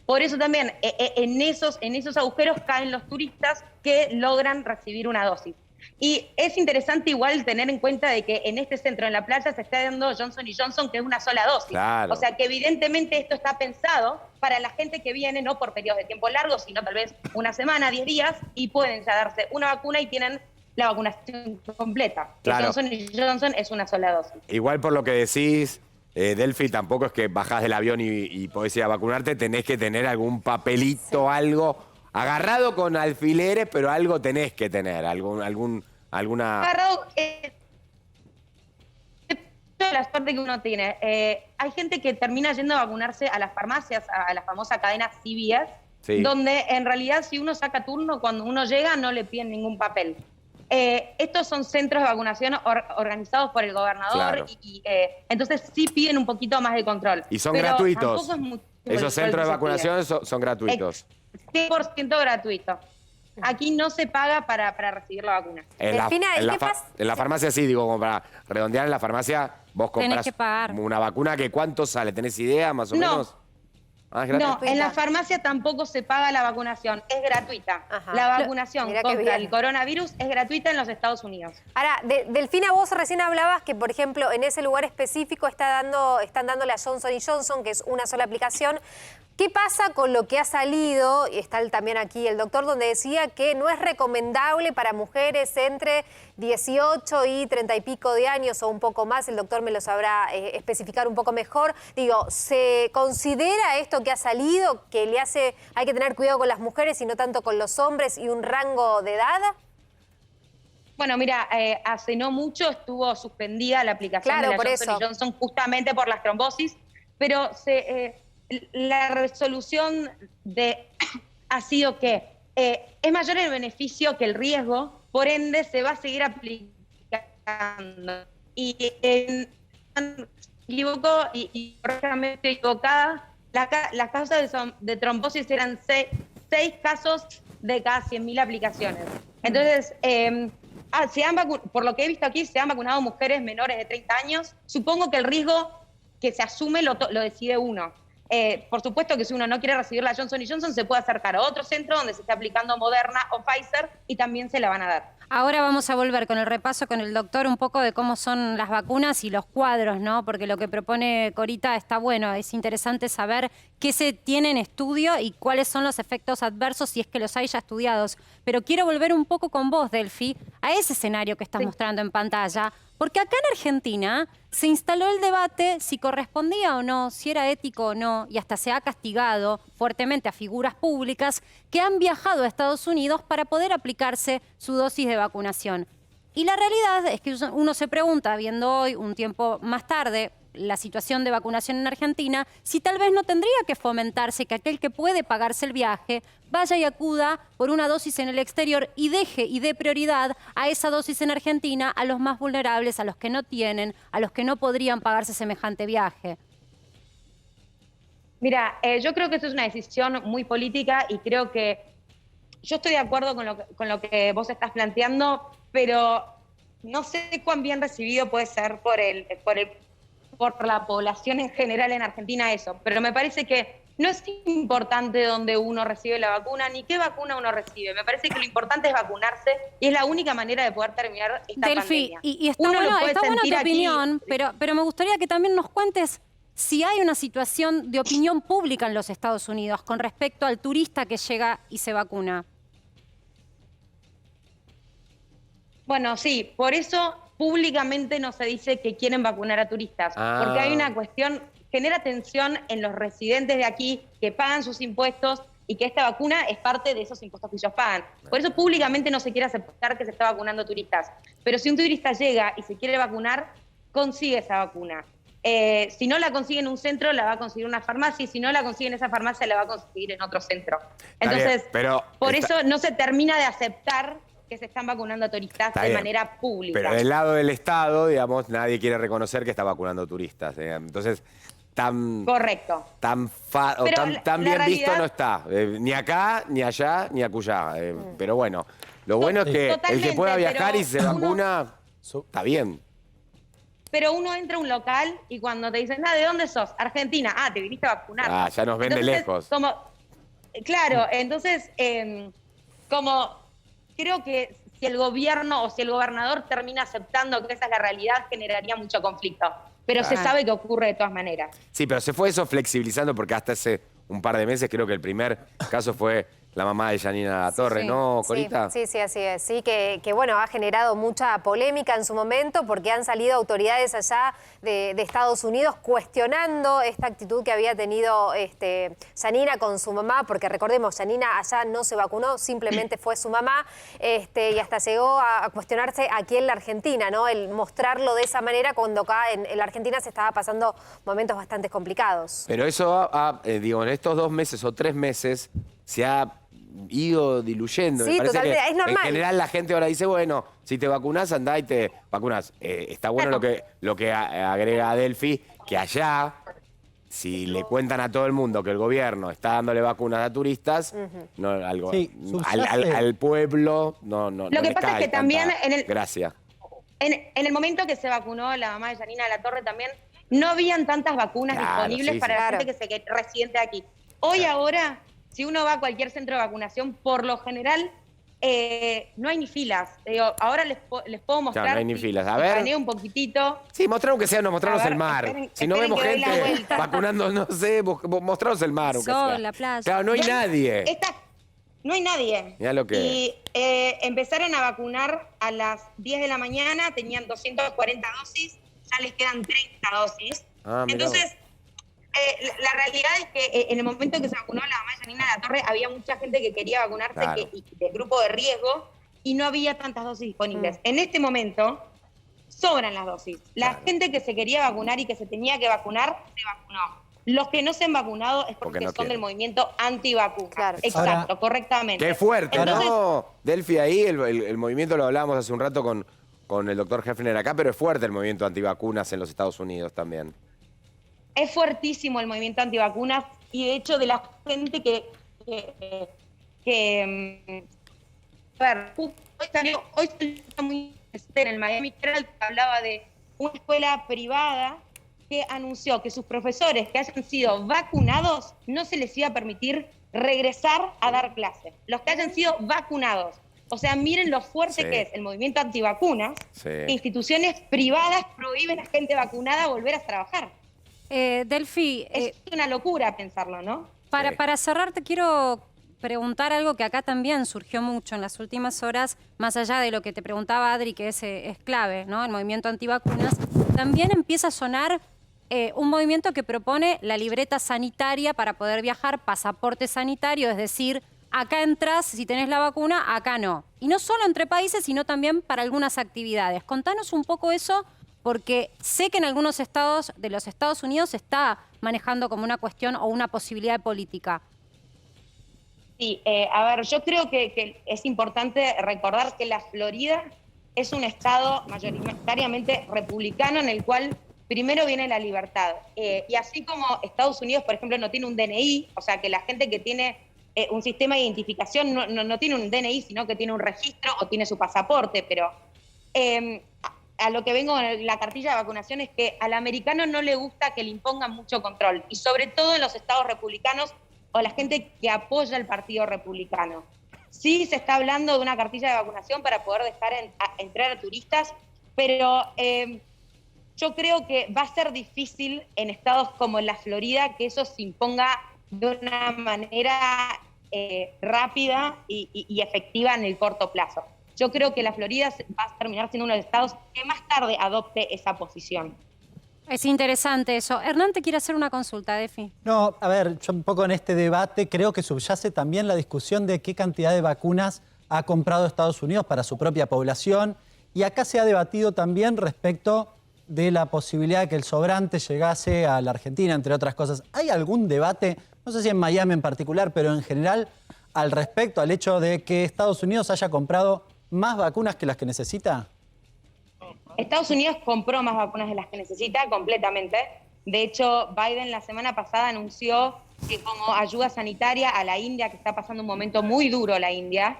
Por eso también en esos agujeros caen los turistas que logran recibir una dosis. Y es interesante igual tener en cuenta de que en este centro, en la playa, se está dando Johnson & Johnson, que es una sola dosis. Claro. O sea que evidentemente esto está pensado para la gente que viene no por periodos de tiempo largos, sino tal vez una semana, 10 días, y pueden ya darse una vacuna y tienen la vacunación completa. Claro. Johnson & Johnson es una sola dosis. Igual por lo que decís, Delphi, tampoco es que bajás del avión y podés ir a vacunarte, tenés que tener algún papelito, algo agarrado con alfileres, pero algo tenés que tener, alguna... Agarrado, la suerte que uno tiene. Hay gente que termina yendo a vacunarse a las farmacias, a la famosa cadena CVS, Sí. donde en realidad si uno saca turno, cuando uno llega no le piden ningún papel. Estos son centros de vacunación organizados por el gobernador, Claro. Entonces sí piden un poquito más de control. Y son Pero gratuitos. tampoco es mucho el Esos centros de que se vacunación pide. son gratuitos. 100% gratuito. Aquí no se paga para recibir la vacuna. En la farmacia sí, digo, como para redondear, en la farmacia vos Tenés compras que pagar. una vacuna que ¿cuánto sale? ¿Tenés idea más o No. menos? Ah, ¿es gratis? No, en la farmacia tampoco se paga la vacunación, es gratuita. La vacunación Mirá qué contra bien. el coronavirus es gratuita en los Estados Unidos. Ahora, Delfina, vos recién hablabas que, por ejemplo, en ese lugar específico están dando la Johnson & Johnson, que es una sola aplicación. ¿Qué pasa con lo que ha salido? Y está también aquí el doctor, donde decía que no es recomendable para mujeres entre 18 y 30 y pico de años o un poco más. El doctor me lo sabrá especificar un poco mejor. Digo, ¿se considera esto que ha salido, que hay que tener cuidado con las mujeres y no tanto con los hombres y un rango de edad? Bueno, mira, hace no mucho estuvo suspendida la aplicación Claro, de por la Johnson eso. Johnson justamente por las trombosis, pero la resolución ha sido que es mayor el beneficio que el riesgo, por ende se va a seguir aplicando. Y equivocó y correctamente equivocada, las causas de trombosis eran 6 casos de cada 100.000 aplicaciones. Entonces, por lo que he visto aquí, se han vacunado mujeres menores de 30 años. Supongo que el riesgo que se asume lo decide uno. Por supuesto que si uno no quiere recibir la Johnson & Johnson, se puede acercar a otro centro donde se esté aplicando Moderna o Pfizer y también se la van a dar. Ahora vamos a volver con el repaso con el doctor un poco de cómo son las vacunas y los cuadros, ¿no? Porque lo que propone Corita está bueno, es interesante saber qué se tiene en estudio y cuáles son los efectos adversos si es que los hay ya estudiados. Pero quiero volver un poco con vos, Delphi, a ese escenario que estás mostrando en pantalla, porque acá en Argentina se instaló el debate si correspondía o no, si era ético o no, y hasta se ha castigado fuertemente a figuras públicas que han viajado a Estados Unidos para poder aplicarse su dosis de vacunación. Y la realidad es que uno se pregunta, viendo hoy, un tiempo más tarde, la situación de vacunación en Argentina, si tal vez no tendría que fomentarse que aquel que puede pagarse el viaje vaya y acuda por una dosis en el exterior y dé prioridad a esa dosis en Argentina a los más vulnerables, a los que no tienen, a los que no podrían pagarse semejante viaje. Mira, yo creo que esto es una decisión muy política y creo que yo estoy de acuerdo con lo que vos estás planteando, pero no sé cuán bien recibido puede ser por la población en general en Argentina eso, pero me parece que no es importante dónde uno recibe la vacuna ni qué vacuna uno recibe. Me parece que lo importante es vacunarse y es la única manera de poder terminar esta Delphi, pandemia. y está buena tu opinión, pero me gustaría que también nos cuentes si hay una situación de opinión pública en los Estados Unidos con respecto al turista que llega y se vacuna. Bueno, sí, por eso públicamente no se dice que quieren vacunar a turistas, porque hay una cuestión, genera tensión en los residentes de aquí que pagan sus impuestos y que esta vacuna es parte de esos impuestos que ellos pagan. Por eso públicamente no se quiere aceptar que se está vacunando turistas. Pero si un turista llega y se quiere vacunar, consigue esa vacuna. Si no la consigue en un centro, la va a conseguir en una farmacia, y si no la consigue en esa farmacia, la va a conseguir en otro centro. Entonces, por eso no se termina de aceptar que se están vacunando a turistas de manera pública. Pero del lado del Estado, digamos, nadie quiere reconocer que está vacunando turistas. Entonces, correcto. Tan bien visto no está. Ni acá, ni allá, ni acullá. Pero bueno, lo bueno es que el que pueda viajar y se vacuna, está bien. Pero uno entra a un local y cuando te dicen, ¿de dónde sos? Argentina. Ah, te viniste a vacunar. Ya nos ven de lejos. Claro, entonces, como creo que si el gobierno o si el gobernador termina aceptando que esa es la realidad, generaría mucho conflicto. Pero se sabe que ocurre de todas maneras. Sí, pero se fue eso flexibilizando porque hasta hace un par de meses creo que el primer caso fue la mamá de Yanina Latorre, Sí, ¿no, Corita? Sí, así es. Sí, que bueno, ha generado mucha polémica en su momento porque han salido autoridades allá de Estados Unidos cuestionando esta actitud que había tenido Yanina con su mamá, porque recordemos, Yanina allá no se vacunó, simplemente fue su mamá, y hasta llegó a cuestionarse aquí en la Argentina, ¿no? El mostrarlo de esa manera cuando acá en la Argentina se estaba pasando momentos bastante complicados. Pero eso, digo, en estos 2 meses o 3 meses se ha ido diluyendo. Sí, Me parece totalmente, que es normal. en general la gente ahora dice, bueno, si te vacunás, andá y te vacunás. Está bueno lo que agrega Delphi, que allá, si le cuentan a todo el mundo que el gobierno está dándole vacunas a turistas, no, algo, al pueblo no Lo que le pasa es cae que también tanta gracia. En el momento que se vacunó la mamá de Yanina Latorre también, no habían tantas vacunas disponibles para la gente que residente aquí. Hoy ahora, si uno va a cualquier centro de vacunación, por lo general no hay ni filas. Ahora les puedo mostrar. No hay ni filas. A ver. Escaneo un poquitito. Sí, mostraron que sea, mostrarnos el mar. Si no vemos gente vacunando, no sé, mostraros el mar. Sol, la playa. Claro, no hay nadie. No hay nadie. Mirá lo que... Y empezaron a vacunar a las 10 de la mañana, tenían 240 dosis, ya les quedan 30 dosis. Entonces, la realidad es que en el momento que se vacunó la mamá de Yanina Latorre, había mucha gente que quería vacunarse de grupo de riesgo y no había tantas dosis disponibles. En este momento, sobran las dosis. La gente que se quería vacunar y que se tenía que vacunar, se vacunó. Los que no se han vacunado es porque son del movimiento antivacuna. Exacto, correctamente. Qué fuerte, entonces, ¿no? Delphi, ahí el movimiento lo hablábamos hace un rato con el doctor Hefner acá, pero es fuerte el movimiento antivacunas en los Estados Unidos también. Es fuertísimo el movimiento antivacunas y de hecho de la gente a ver, hoy está muy en el Miami Herald, hablaba de una escuela privada que anunció que sus profesores que hayan sido vacunados no se les iba a permitir regresar a dar clases. Los que hayan sido vacunados. O sea, miren lo fuerte que es el movimiento antivacunas. Instituciones privadas prohíben a gente vacunada volver a trabajar. Delphi, es una locura pensarlo, ¿no? Para cerrar, te quiero preguntar algo que acá también surgió mucho en las últimas horas, más allá de lo que te preguntaba Adri, que es clave, ¿no? El movimiento antivacunas, también empieza a sonar un movimiento que propone la libreta sanitaria para poder viajar, pasaporte sanitario, es decir, acá entras si tenés la vacuna, acá no. Y no solo entre países, sino también para algunas actividades. Contanos un poco eso, porque sé que en algunos estados de los Estados Unidos se está manejando como una cuestión o una posibilidad de política. Sí, a ver, yo creo que es importante recordar que la Florida es un estado mayoritariamente republicano en el cual primero viene la libertad. Y así como Estados Unidos, por ejemplo, no tiene un DNI, o sea que la gente que tiene un sistema de identificación no tiene un DNI, sino que tiene un registro o tiene su pasaporte, pero a lo que vengo en la cartilla de vacunación es que al americano no le gusta que le impongan mucho control, y sobre todo en los estados republicanos o la gente que apoya el partido republicano. Sí se está hablando de una cartilla de vacunación para poder dejar entrar a turistas, pero yo creo que va a ser difícil en estados como la Florida que eso se imponga de una manera rápida y efectiva en el corto plazo. Yo creo que la Florida va a terminar siendo uno de los estados que más tarde adopte esa posición. Es interesante eso. Hernán te quiere hacer una consulta, Defi. No, a ver, yo un poco en este debate creo que subyace también la discusión de qué cantidad de vacunas ha comprado Estados Unidos para su propia población. Y acá se ha debatido también respecto de la posibilidad de que el sobrante llegase a la Argentina, entre otras cosas. ¿Hay algún debate, no sé si en Miami en particular, pero en general, al respecto al hecho de que Estados Unidos haya comprado más vacunas que las que necesita? Estados Unidos compró más vacunas de las que necesita completamente. De hecho, Biden la semana pasada anunció que como ayuda sanitaria a la India, que está pasando un momento muy duro la India,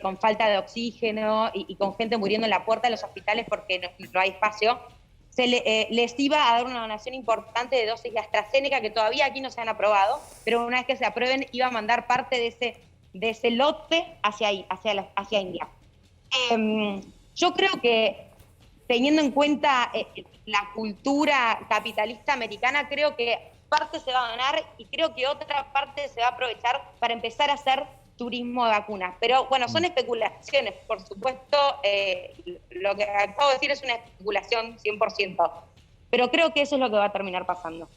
con falta de oxígeno y con gente muriendo en la puerta de los hospitales porque no hay espacio, les iba a dar una donación importante de dosis de AstraZeneca que todavía aquí no se han aprobado, pero una vez que se aprueben iba a mandar parte de ese lote hacia ahí, hacia India. Yo creo que teniendo en cuenta la cultura capitalista americana, creo que parte se va a donar y creo que otra parte se va a aprovechar para empezar a hacer turismo de vacunas. Pero bueno, son especulaciones, por supuesto, lo que acabo de decir es una especulación 100%, pero creo que eso es lo que va a terminar pasando.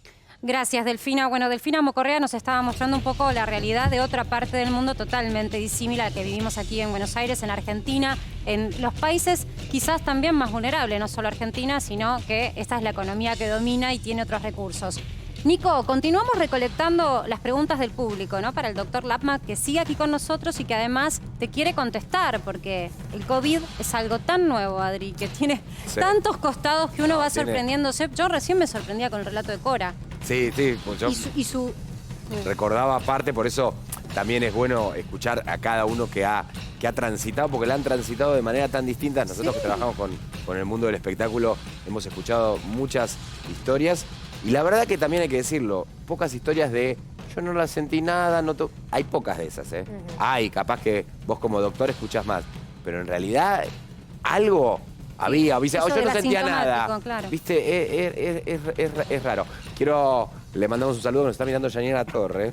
Gracias, Delfina. Bueno, Delfina Mocorrea nos estaba mostrando un poco la realidad de otra parte del mundo totalmente disímil a la que vivimos aquí en Buenos Aires, en Argentina, en los países quizás también más vulnerables, no solo Argentina, sino que esta es la economía que domina y tiene otros recursos. Nico, continuamos recolectando las preguntas del público, ¿no? Para el doctor Lapman, que sigue aquí con nosotros y que además te quiere contestar, porque el COVID es algo tan nuevo, Adri, que tiene tantos costados que uno va sorprendiéndose. Yo recién me sorprendía con el relato de Cora. Sí, pues yo recordaba aparte, por eso también es bueno escuchar a cada uno que ha transitado, porque la han transitado de manera tan distinta. Nosotros que trabajamos con el mundo del espectáculo hemos escuchado muchas historias. Y la verdad que también hay que decirlo, pocas historias de yo no la sentí nada, hay pocas de esas, ¿eh? Hay, capaz que vos como doctor escuchás más, pero en realidad algo había, yo no sentía nada. Claro. Viste, es raro. Le mandamos un saludo, nos está mirando Yanira Torre,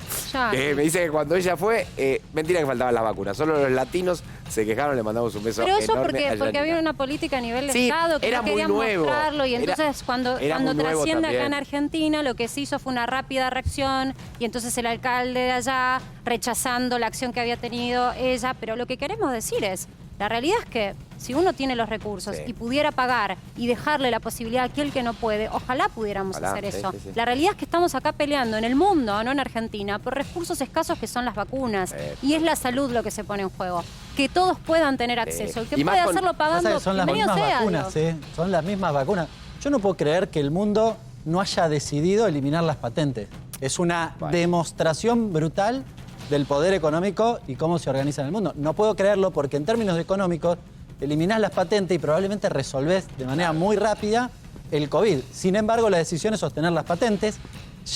que me dice que cuando ella fue, mentira que faltaban las vacunas, solo los latinos se quejaron, le mandamos un beso enorme. Pero eso porque había una política a nivel de Estado que era no querían muy nuevo. mostrarlo, y entonces cuando trasciende acá en también. Argentina, lo que se hizo fue una rápida reacción, y entonces el alcalde de allá rechazando la acción que había tenido ella, pero lo que queremos decir es, la realidad es que si uno tiene los recursos y pudiera pagar y dejarle la posibilidad a aquel que no puede, ojalá pudiéramos hacer eso. La realidad es que estamos acá peleando en el mundo, no en Argentina, por recursos escasos que son las vacunas. Y es la salud lo que se pone en juego. Que todos puedan tener acceso. El que puede hacerlo pagando, son las mismas vacunas, son las mismas vacunas. Yo no puedo creer que el mundo no haya decidido eliminar las patentes. Es una demostración brutal del poder económico y cómo se organiza en el mundo. No puedo creerlo porque en términos económicos eliminás las patentes y probablemente resolvés de manera muy rápida el COVID. Sin embargo, la decisión es sostener las patentes,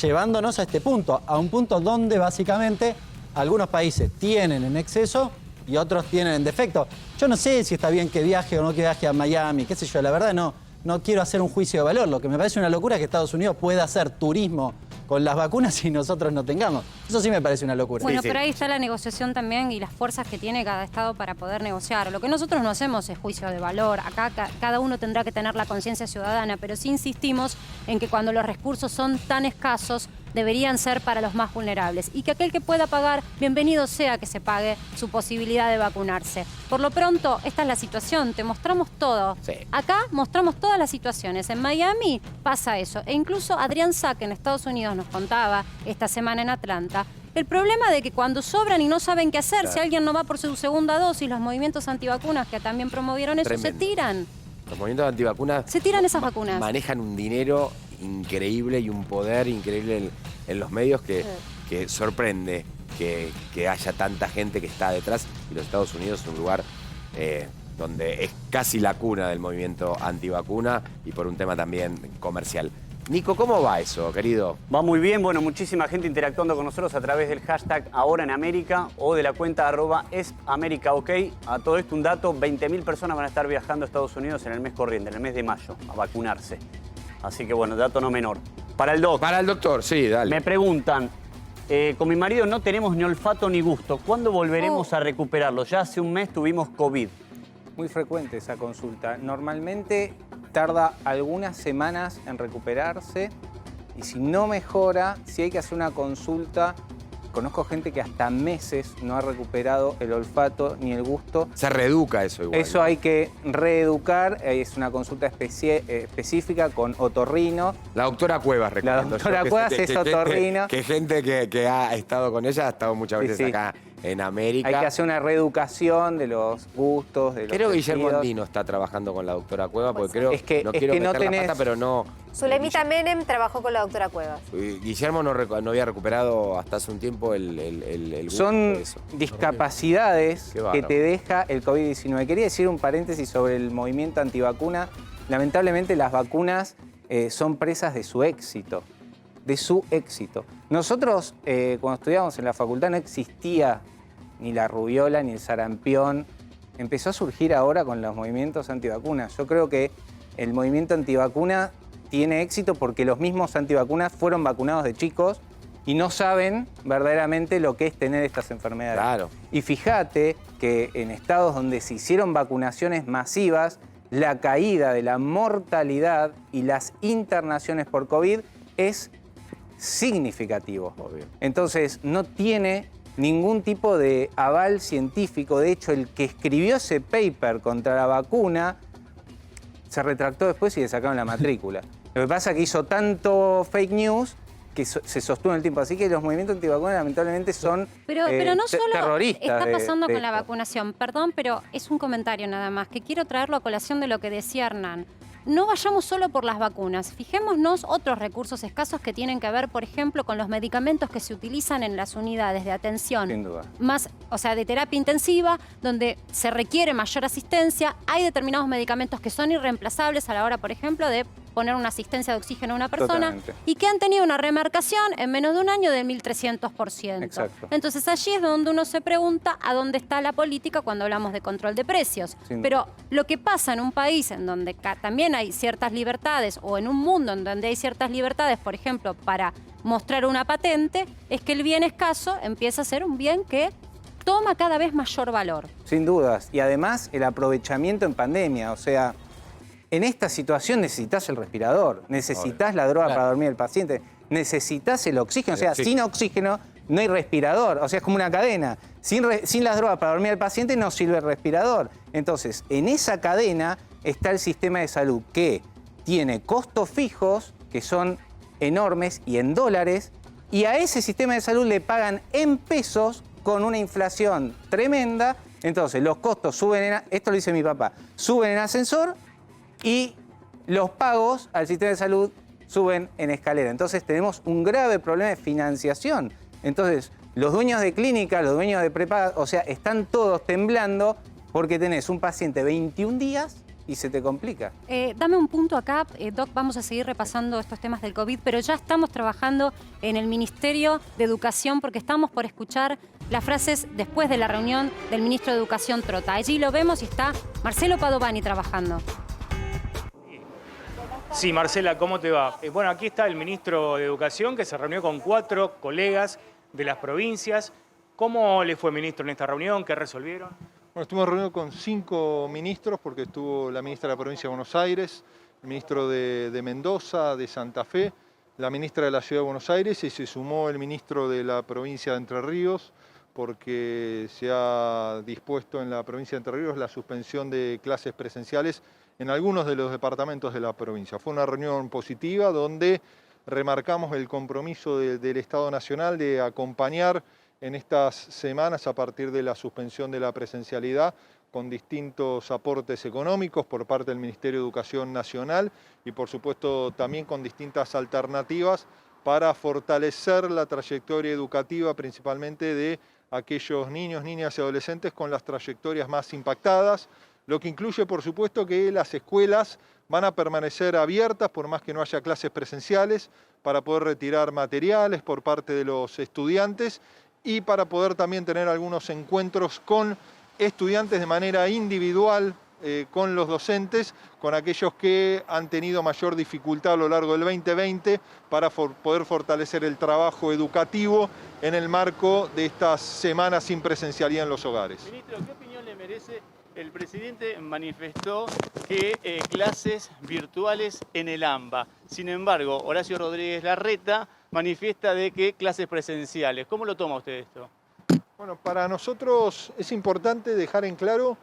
llevándonos a este punto, a un punto donde básicamente algunos países tienen en exceso y otros tienen en defecto. Yo no sé si está bien que viaje o no que viaje a Miami, qué sé yo, la verdad no quiero hacer un juicio de valor. Lo que me parece una locura es que Estados Unidos pueda hacer turismo con las vacunas y nosotros no tengamos. Eso sí me parece una locura. Bueno, pero ahí está la negociación también y las fuerzas que tiene cada Estado para poder negociar. Lo que nosotros no hacemos es juicio de valor. Acá cada uno tendrá que tener la conciencia ciudadana, pero sí insistimos en que cuando los recursos son tan escasos, deberían ser para los más vulnerables. Y que aquel que pueda pagar, bienvenido sea que se pague su posibilidad de vacunarse. Por lo pronto, esta es la situación, te mostramos todo. Acá mostramos todas las situaciones. En Miami pasa eso. E incluso Adrián Sack en Estados Unidos nos contaba esta semana en Atlanta el problema de que cuando sobran y no saben qué hacer, si alguien no va por su segunda dosis, los movimientos antivacunas que también promovieron eso, se tiran. Los movimientos antivacunas se tiran esas vacunas. Manejan un dinero increíble y un poder increíble en los medios que sorprende que haya tanta gente que está detrás. Y los Estados Unidos es un lugar donde es casi la cuna del movimiento antivacuna y por un tema también comercial. Nico, ¿cómo va eso, querido? Va muy bien, bueno, muchísima gente interactuando con nosotros a través del hashtag Ahora en América o de la cuenta @EspAmericaOK. A todo esto un dato, 20.000 personas van a estar viajando a Estados Unidos en el mes corriente, en el mes de mayo, a vacunarse. Así que bueno, dato no menor. Para el doctor, sí, dale. Me preguntan, con mi marido no tenemos ni olfato ni gusto, ¿cuándo volveremos a recuperarlo? Ya hace un mes tuvimos COVID. Muy frecuente esa consulta. Normalmente tarda algunas semanas en recuperarse y si no mejora, si hay que hacer una consulta. Conozco gente que hasta meses no ha recuperado el olfato ni el gusto. Se reeduca eso igual. Eso hay que reeducar, es una consulta específica con otorrino. La doctora Cuevas, recuerdo. La doctora Cuevas es otorrino. Que gente que ha estado con ella ha estado muchas veces acá en América. Hay que hacer una reeducación de los gustos, de los Creo que Guillermo sentidos. Andino está trabajando con la doctora Cuevas, porque creo es que no quiero meter la pata, pero no... Zulemita Menem trabajó con la doctora Cuevas. Guillermo no había recuperado hasta hace un tiempo el gusto. Son de eso. discapacidades Qué que te deja el COVID-19. Quería decir un paréntesis sobre el movimiento antivacuna. lamentablemente las vacunas son presas de su éxito. Nosotros, cuando estudiábamos en la facultad, no existía ni la rubiola ni el sarampión. Empezó a surgir ahora con los movimientos antivacunas. Yo creo que el movimiento antivacuna tiene éxito porque los mismos antivacunas fueron vacunados de chicos y no saben verdaderamente lo que es tener estas enfermedades. Claro. Y fíjate que en estados donde se hicieron vacunaciones masivas, la caída de la mortalidad y las internaciones por COVID es significativo. Obvio. Entonces, no tiene ningún tipo de aval científico. De hecho, el que escribió ese paper contra la vacuna se retractó después y le sacaron la matrícula. Lo que pasa es que hizo tanto fake news que se sostuvo en el tiempo. Así que los movimientos antivacunas lamentablemente son pero no solo terroristas. está pasando de con la esto. vacunación. Perdón, pero es un comentario nada más, que quiero traerlo a colación de lo que decía Hernán. No vayamos solo por las vacunas, fijémonos otros recursos escasos que tienen que ver, por ejemplo, con los medicamentos que se utilizan en las unidades de atención. Sin duda. Más, o sea, de terapia intensiva, donde se requiere mayor asistencia. Hay determinados medicamentos que son irreemplazables a la hora, por ejemplo, de poner una asistencia de oxígeno a una persona. Totalmente. Y que han tenido una remarcación en menos de un año del 1300%. Exacto. Entonces allí es donde uno se pregunta a dónde está la política cuando hablamos de control de precios. Sin Pero lo que pasa en un país en donde también hay ciertas libertades, o en un mundo en donde hay ciertas libertades, por ejemplo, para mostrar una patente, es que el bien escaso empieza a ser un bien que toma cada vez mayor valor. Sin dudas. Y además el aprovechamiento en pandemia. O sea, en esta situación necesitas el respirador, necesitas la droga para dormir al paciente, necesitas el oxígeno. O sea, sin oxígeno no hay respirador. O sea, es como una cadena. Sin las drogas para dormir al paciente no sirve el respirador. Entonces, en esa cadena está el sistema de salud que tiene costos fijos que son enormes y en dólares, y a ese sistema de salud le pagan en pesos con una inflación tremenda. Entonces, los costos suben, esto lo dice mi papá, suben en ascensor y los pagos al sistema de salud suben en escalera. Entonces tenemos un grave problema de financiación. Entonces los dueños de clínica, los dueños de prepaga, o sea, están todos temblando porque tenés un paciente 21 días y se te complica. Dame un punto acá, Doc, vamos a seguir repasando estos temas del COVID, pero ya estamos trabajando en el Ministerio de Educación porque estamos por escuchar las frases después de la reunión del ministro de Educación Trota. Allí lo vemos y está Marcelo Padovani trabajando. Sí, Marcela, ¿cómo te va? Bueno, aquí está el ministro de Educación que se reunió con 4 colegas de las provincias. ¿Cómo le fue, ministro, en esta reunión? ¿Qué resolvieron? Bueno, estuvimos reunidos con 5 ministros porque estuvo la ministra de la Provincia de Buenos Aires, el ministro de Mendoza, de Santa Fe, la ministra de la Ciudad de Buenos Aires y se sumó el ministro de la provincia de Entre Ríos porque se ha dispuesto en la provincia de Entre Ríos la suspensión de clases presenciales en algunos de los departamentos de la provincia. Fue una reunión positiva donde remarcamos el compromiso del Estado Nacional de acompañar en estas semanas a partir de la suspensión de la presencialidad con distintos aportes económicos por parte del Ministerio de Educación Nacional y por supuesto también con distintas alternativas para fortalecer la trayectoria educativa principalmente de aquellos niños, niñas y adolescentes con las trayectorias más impactadas, lo que incluye, por supuesto, que las escuelas van a permanecer abiertas por más que no haya clases presenciales, para poder retirar materiales por parte de los estudiantes y para poder también tener algunos encuentros con estudiantes de manera individual, con los docentes, con aquellos que han tenido mayor dificultad a lo largo del 2020 para poder fortalecer el trabajo educativo en el marco de estas semanas sin presencialidad en los hogares. Ministro, ¿qué opinión le merece? El presidente manifestó que clases virtuales en el AMBA. Sin embargo, Horacio Rodríguez Larreta manifiesta de que clases presenciales. ¿Cómo lo toma usted esto? Bueno, para nosotros es importante dejar en claro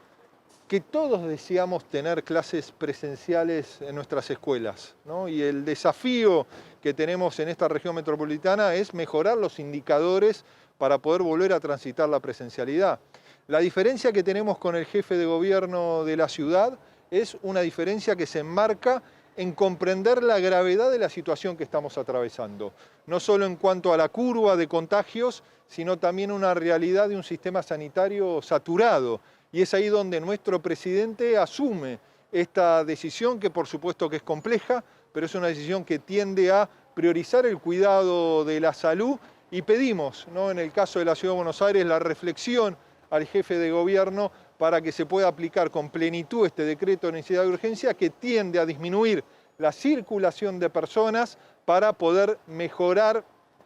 que todos deseamos tener clases presenciales en nuestras escuelas, ¿no? Y el desafío que tenemos en esta región metropolitana es mejorar los indicadores para poder volver a transitar la presencialidad. La diferencia que tenemos con el jefe de gobierno de la ciudad es una diferencia que se enmarca en comprender la gravedad de la situación que estamos atravesando. No solo en cuanto a la curva de contagios, sino también una realidad de un sistema sanitario saturado. Y es ahí donde nuestro presidente asume esta decisión que por supuesto que es compleja, pero es una decisión que tiende a priorizar el cuidado de la salud y pedimos, ¿no?, en el caso de la Ciudad de Buenos Aires, la reflexión al jefe de gobierno para que se pueda aplicar con plenitud este decreto de necesidad de urgencia que tiende a disminuir la circulación de personas para poder mejorar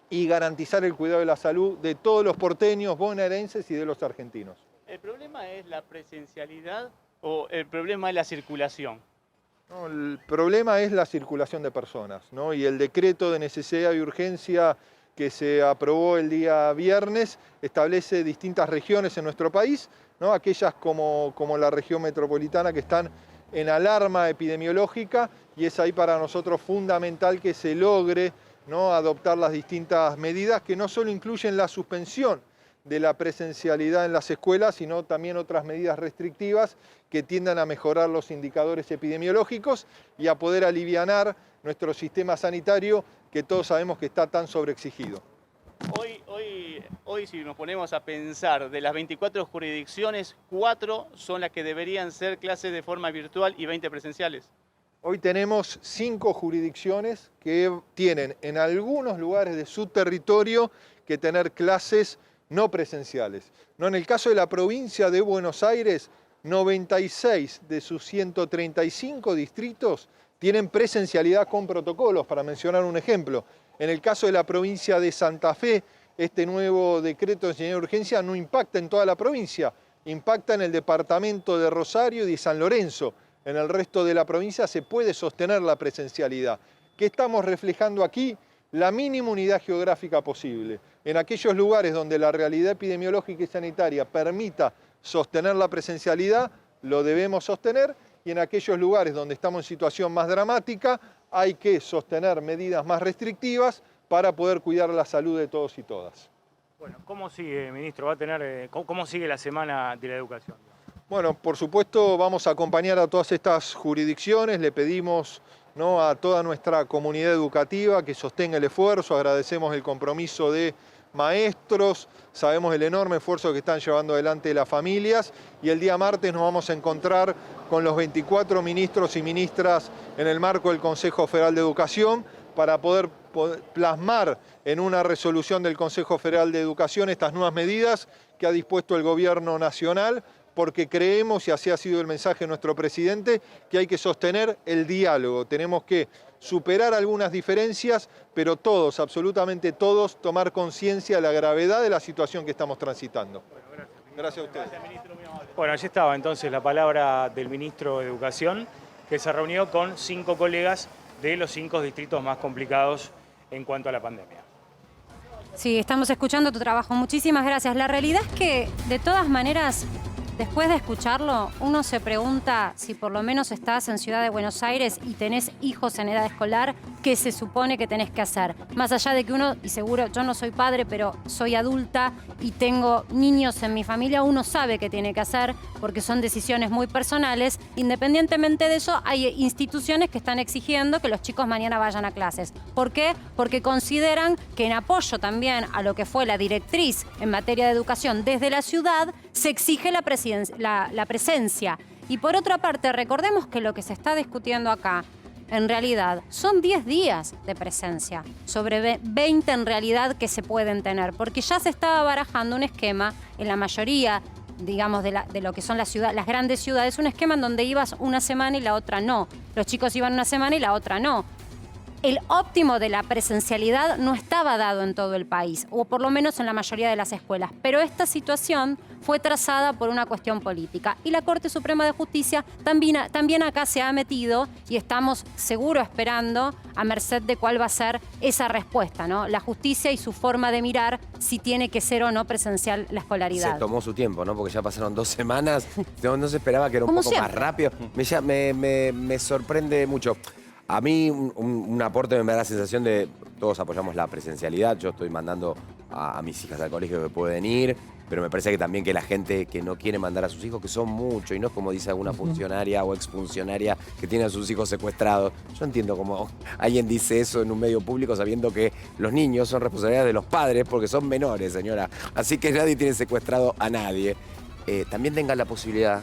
y garantizar el cuidado de la salud de todos los porteños, bonaerenses y de los argentinos. ¿El problema es la presencialidad o el problema es la circulación? No, el problema es la circulación de personas, ¿no? Y el decreto de necesidad y urgencia que se aprobó el día viernes establece distintas regiones en nuestro país, ¿no? Aquellas como la región metropolitana que están en alarma epidemiológica, y es ahí para nosotros fundamental que se logre, ¿no?, adoptar las distintas medidas que no solo incluyen la suspensión de la presencialidad en las escuelas, sino también otras medidas restrictivas que tiendan a mejorar los indicadores epidemiológicos y a poder alivianar nuestro sistema sanitario que todos sabemos que está tan sobreexigido. Hoy si nos ponemos a pensar, de las 24 jurisdicciones, 4 son las que deberían ser clases de forma virtual y 20 presenciales. Hoy tenemos 5 jurisdicciones que tienen en algunos lugares de su territorio que tener clases no presenciales. No, en el caso de la provincia de Buenos Aires, 96 de sus 135 distritos tienen presencialidad con protocolos, para mencionar un ejemplo. En el caso de la provincia de Santa Fe, este nuevo decreto de necesidad de urgencia no impacta en toda la provincia, impacta en el departamento de Rosario y de San Lorenzo. En el resto de la provincia se puede sostener la presencialidad. ¿Qué estamos reflejando aquí? La mínima unidad geográfica posible. En aquellos lugares donde la realidad epidemiológica y sanitaria permita sostener la presencialidad, lo debemos sostener, y en aquellos lugares donde estamos en situación más dramática, hay que sostener medidas más restrictivas para poder cuidar la salud de todos y todas. Bueno, ¿cómo sigue, ministro? ¿Va a tener, cómo sigue la Semana de la Educación? Bueno, por supuesto vamos a acompañar a todas estas jurisdicciones, le pedimos, ¿no?, a toda nuestra comunidad educativa que sostenga el esfuerzo, agradecemos el compromiso de maestros, sabemos el enorme esfuerzo que están llevando adelante las familias, y el día martes nos vamos a encontrar con los 24 ministros y ministras en el marco del Consejo Federal de Educación para poder plasmar en una resolución del Consejo Federal de Educación estas nuevas medidas que ha dispuesto el Gobierno Nacional, porque creemos, y así ha sido el mensaje de nuestro presidente, que hay que sostener el diálogo. Tenemos que superar algunas diferencias, pero todos, absolutamente todos, tomar conciencia de la gravedad de la situación que estamos transitando. Bueno, gracias a ustedes. Bueno, allí estaba entonces la palabra del ministro de Educación, que se reunió con 5 colegas de los 5 distritos más complicados en cuanto a la pandemia. Sí, estamos escuchando tu trabajo. Muchísimas gracias. La realidad es que, de todas maneras, después de escucharlo, uno se pregunta si por lo menos estás en Ciudad de Buenos Aires y tenés hijos en edad escolar, ¿qué se supone que tenés que hacer? Más allá de que uno, y seguro yo no soy padre, pero soy adulta y tengo niños en mi familia, uno sabe qué tiene que hacer porque son decisiones muy personales. Independientemente de eso, hay instituciones que están exigiendo que los chicos mañana vayan a clases. ¿Por qué? Porque consideran que, en apoyo también a lo que fue la directriz en materia de educación desde la ciudad, se exige la presencia. Y por otra parte, recordemos que lo que se está discutiendo acá, en realidad, son 10 días de presencia, sobre 20 en realidad que se pueden tener, porque ya se estaba barajando un esquema en la mayoría, digamos, de lo que son las grandes ciudades, un esquema en donde ibas una semana y la otra no. Los chicos iban una semana y la otra no. El óptimo de la presencialidad no estaba dado en todo el país, o por lo menos en la mayoría de las escuelas, pero esta situación fue trazada por una cuestión política. Y la Corte Suprema de Justicia también acá se ha metido, y estamos seguro esperando a merced de cuál va a ser esa respuesta, ¿no? La justicia y su forma de mirar si tiene que ser o no presencial la escolaridad. Se tomó su tiempo, ¿no? Porque ya pasaron 2 semanas, no se esperaba que era un poco más rápido. Me sorprende mucho. A mí un aporte me da la sensación de todos apoyamos la presencialidad. Yo estoy mandando a mis hijas al colegio que pueden ir, pero me parece que también que la gente que no quiere mandar a sus hijos, que son muchos, y no es como dice alguna funcionaria o exfuncionaria que tiene a sus hijos secuestrados. Yo entiendo cómo alguien dice eso en un medio público sabiendo que los niños son responsabilidad de los padres porque son menores, señora. Así que nadie tiene secuestrado a nadie. También tengan la posibilidad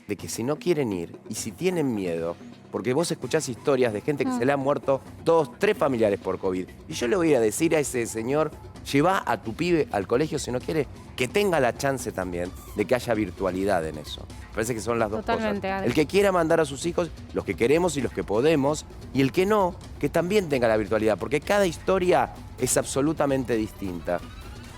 de que si no quieren ir y si tienen miedo, porque vos escuchás historias de gente que se le han muerto 2, 3 familiares por COVID. Y yo le voy a decir a ese señor, lleva a tu pibe al colegio si no quiere, que tenga la chance también de que haya virtualidad en eso. Me parece que son las dos Totalmente, cosas. Adri. El que quiera mandar a sus hijos, los que queremos y los que podemos, y el que no, que también tenga la virtualidad, porque cada historia es absolutamente distinta.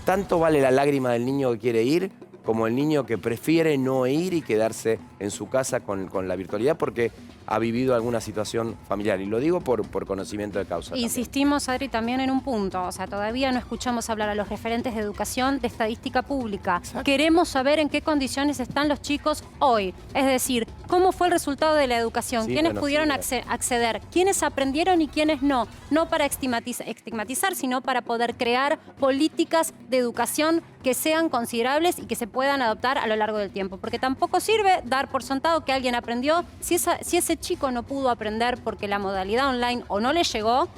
Tanto vale la lágrima del niño que quiere ir, como el niño que prefiere no ir y quedarse en su casa con la virtualidad porque ha vivido alguna situación familiar. Y lo digo por conocimiento de causa. Insistimos, Adri, también en un punto. O sea, todavía no escuchamos hablar a los referentes de educación de estadística pública. Exacto. Queremos saber en qué condiciones están los chicos hoy. Es decir, cómo fue el resultado de la educación, sí, quiénes pudieron acceder, quiénes aprendieron y quiénes no. No para estigmatizar, sino para poder crear políticas de educación que sean considerables y que se puedan adoptar a lo largo del tiempo. Porque tampoco sirve dar por sentado que alguien aprendió si ese chico no pudo aprender porque la modalidad online o no le llegó,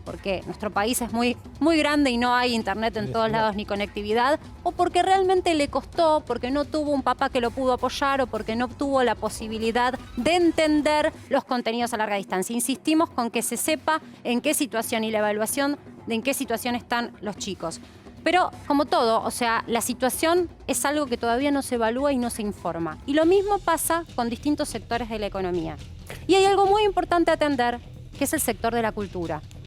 porque nuestro país es muy, muy grande y no hay internet en todos lados ni conectividad, o porque realmente le costó, porque no tuvo un papá que lo pudo apoyar o porque no tuvo la posibilidad de entender los contenidos a larga distancia. Insistimos con que se sepa en qué situación y la evaluación de en qué situación están los chicos. Pero, como todo, o sea, la situación es algo que todavía no se evalúa y no se informa. Y lo mismo pasa con distintos sectores de la economía. Y hay algo muy importante a atender, que es el sector de la cultura.